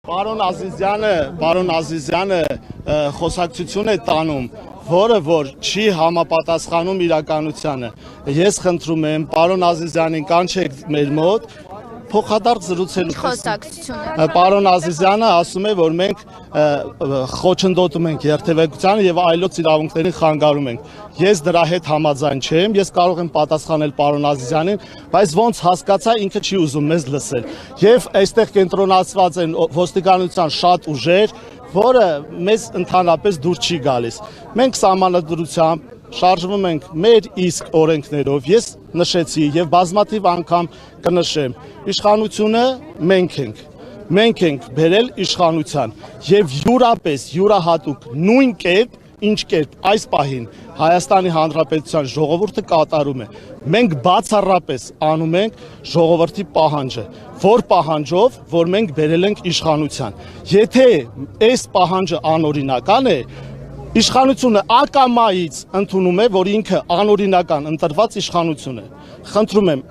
Պարոն Ազիզյանը խոսակցություն է տանում, որը որ չի համապատասխանում իրականությանը։ Ես խնդրում եմ պարոն Ազիզյանին կանչեք մեր մոտ, փոխադարձ զրուցելու։ Խոսակցությունը։ Պարոն Ազիզյանը ասում է, որ մենք խոչընդոտում ենք երթևեկությանը եւ այլոց իրավունքներին խանգարում ենք։ Ես դրա հետ համաձայն չեմ, ես կարող եմ պատասխանել պարոն Ազիզյանին, բայց ոնց հասկացա ինքը չի ուզում մեզ լսել։ Եվ այստեղ կենտրոնացված են ոստիկանության շատ ուժեր, որը մեզ ընդհանրապես դուր չի գալիս։ Մենք սահմանադրությամբ շարժվում ենք մեր իսկ օրենքներով, ես նշեցի եւ բազմաթիվ անգամ կնշեմ, իշխանությունը մենք ենք բերել իշխանության եւ յուրահատուկ նույն կերպ, ինչ կերպ այս պահին Հայաստանի Հանրապետության ժողովուրդը կատարում է։ Մենք բացառապես անում ենք ժողովրդի պահանջը, որ պահանջով, որ մենք բերել ենք իշխանության։ Եթե այս պահանջը անօրինական է, իշխանությունը ակամայից ընդունում է, որ ինքը անօրինական ընտրված իշխանություն է։ Խնդրում եմ